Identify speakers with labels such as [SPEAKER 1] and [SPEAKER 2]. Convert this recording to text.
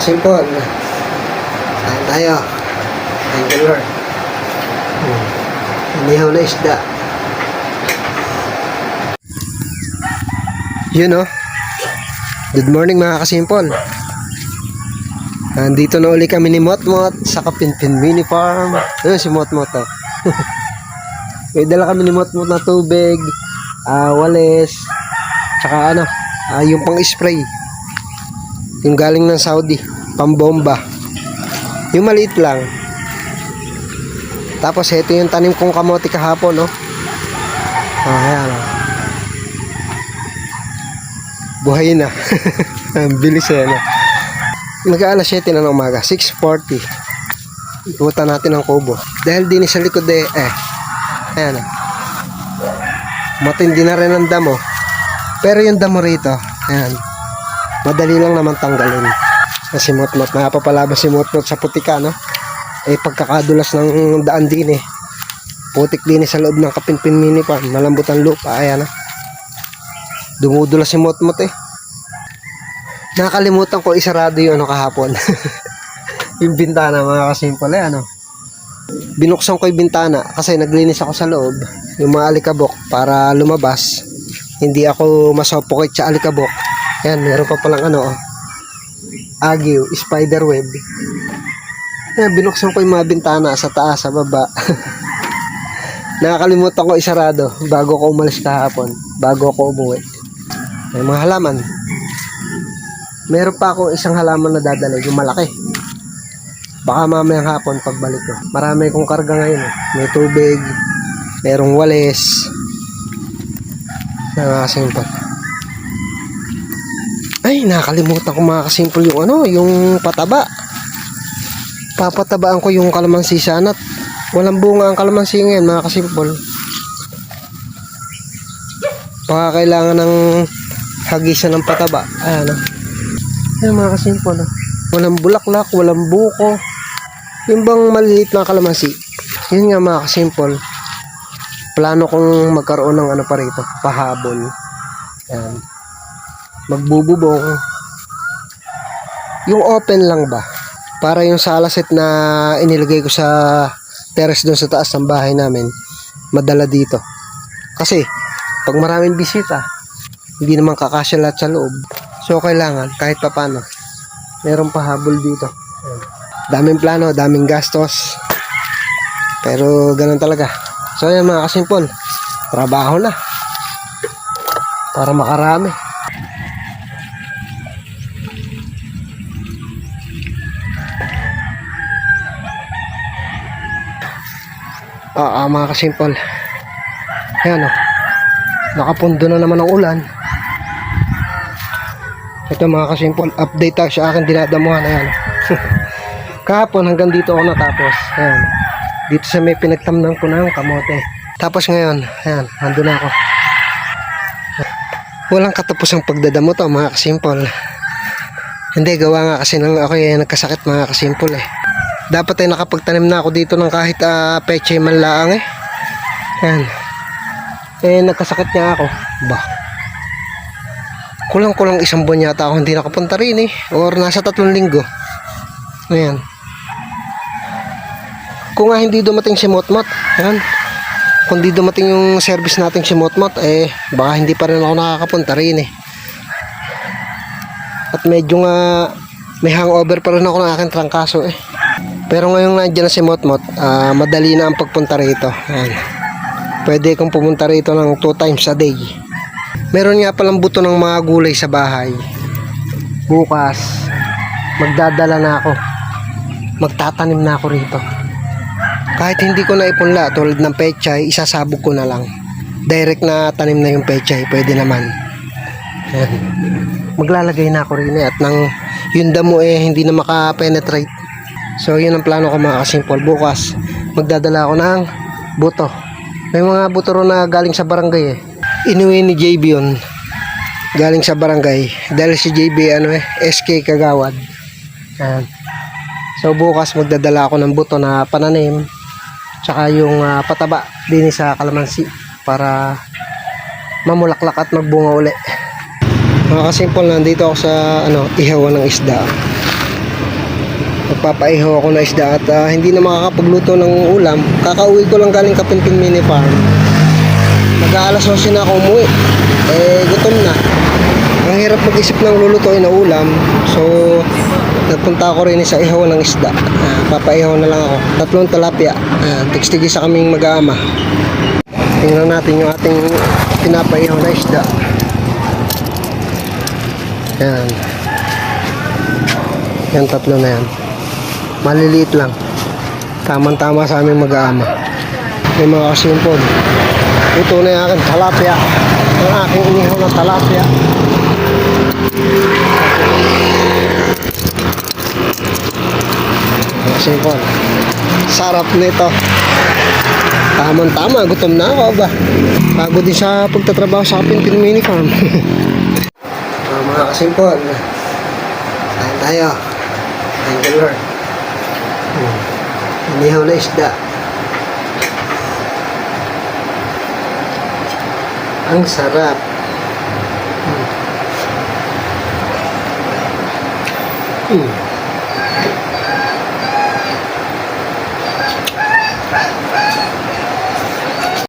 [SPEAKER 1] kasimpon. Kain tayo. Thank you, Lord. Inihaw na isda. Yun oh. Good morning mga kasimpon. Nandito na uli kami ni Motmot sa Kapinpin Mini Farm. Ayun si Motmot oh. May dala kami ni Motmot na tubig, wales, tsaka yung pang spray. Yung galing ng Saudi, pambomba. Yung maliit lang. Tapos ito yung tanim kong kamote kahapon, no. Ayan. Buhay na. Ang bilis eh, no. Mag-aalas 7 na ng umaga, 6:40. Ikutan natin ang kubo. Dahil din sa likod ayan. Matindi na rin ang damo. Pero yung damo rito, ayan. Madali lang naman tanggalin. Kasi Motmot, napapalabas si Motmot sa putika, no? Pagkakadulas ng daan din putik din sa loob ng Kapinpin Mini Farm. Malambot ang lupa, ayan dumudulas si Motmot Nakakalimutan ko isarado yung kahapon. Yung bintana mga kasimpol binuksan ko yung bintana kasi naglinis ako sa loob yung mga alikabok para lumabas, hindi ako masopokit sa alikabok. Ayan, meron pa palang agiw, spider web. Ayan, binuksan ko yung mga bintana sa taas, sa baba. Nakakalimutan ko isarado bago ko umalis kahapon, bago ako umuwi. May mga halaman. Meron pa akong isang halaman na dadala, yung malaki. Baka mamayang hapon pagbalik ko. Marami kong karga ngayon May tubig, merong wales. Mga kasimpol. Ay, nakalimutan ko mga kasimpol yung pataba. Papatabaan ko yung kalamansi sana. Walang bunga ang kalamansi ngayon mga kasimpol. Baka kailangan ng hagisan ng pataba. Ayan Ayan mga kasimpol walang bulaklak, walang buko. Yung bang maliliit na kalamansi. Yun nga mga kasimpol. Plano kong magkaroon ng pa rito, pahabol. Ayan. Magbububong. Yung open lang ba? Para yung salaset na inilagay ko sa terrace doon sa taas ng bahay namin, madala dito. Kasi pag maraming bisita, hindi naman kakasya lahat sa loob. So kailangan kahit papano meron pahabol dito. Daming plano, daming gastos. Pero ganun talaga. So ayan mga kasimpol, trabaho na para makarami. Mga kasimpol, ayan nakapundo na naman ang ulan. Ito mga kasimpol, update tayo sa akin dinadamuhan. Ayan kahapon hanggang dito ako natapos. Ayan, dito sa may pinagtamnan ko ng kamote. Tapos ngayon, ayan, nandun na ako. Walang katapusang pagdadamo to mga kasimpol. Hindi, gawa nga kasi ako nagkasakit mga kasimpol Dapat nakapagtanim na ako dito ng kahit pechay man lang Ayan. Nagkasakit niya ako. Kulang-kulang 1 buwan yata ako hindi nakapunta rin or nasa 3 linggo. Ayan. Kung nga hindi dumating si Motmot, ayan. Kung di dumating yung service natin si Motmot, baka hindi pa rin ako nakakapunta rin At medyo nga may hangover pa rin ako ng aking trangkaso Pero ngayong nandiyan na si Motmot, madali na ang pagpunta rito. Ayan. Pwede kong pumunta rito ng 2 times a day. Meron nga palang buto ng mga gulay sa bahay. Bukas, magdadala na ako. Magtatanim na ako rito. Kahit hindi ko na ipunla, tulad ng pechay, isasabog ko na lang. Direct na tanim na yung pechay, pwede naman. Ayan. Maglalagay na ako rin at nang yung damo hindi na makapenetrate. So yun ang plano ko mga kasimpol. Bukas magdadala ako ng buto. May mga buto ron na galing sa barangay Inuwi ni JB yun, galing sa barangay. Dahil si JB SK Kagawad. Ayan. So bukas magdadala ako ng buto na pananim, tsaka yung pataba din sa kalamansi para mamulaklak at magbunga uli. Mga kasimpol, nandito ako sa ihawan ng isda. Magpapaihaw ako na isda at hindi na makakapagluto ng ulam. Kakauwi ko lang galing Kapinpin Mini Farm. Mag-aalas 11 na ako umuwi. Gutom na. Ang hirap mag-isip ng lulutuin na ulam. So, nagpunta ako rin sa ihaw ng isda. Papaihaw na lang ako. 3 tilapia. Tigstigisa kaming mag-aama. Tingnan natin yung ating pinapaihaw na isda. Yan. Yan 3 na yan. Maliliit lang. Tamang-tama sa aming mag-aama. May mga kasimpod. Ito na yung aking talapia. Ang aking inihaw na talapia. Kasimpod. Sarap nito. Tamang-tama. Gutom na ako ba? Bago din sa pagtatrabaho sa Kapinpin Mini Farm. Mga kasimpod. Kain tayo. Thank you, Lord. Inihaw na isda. Ang sarap.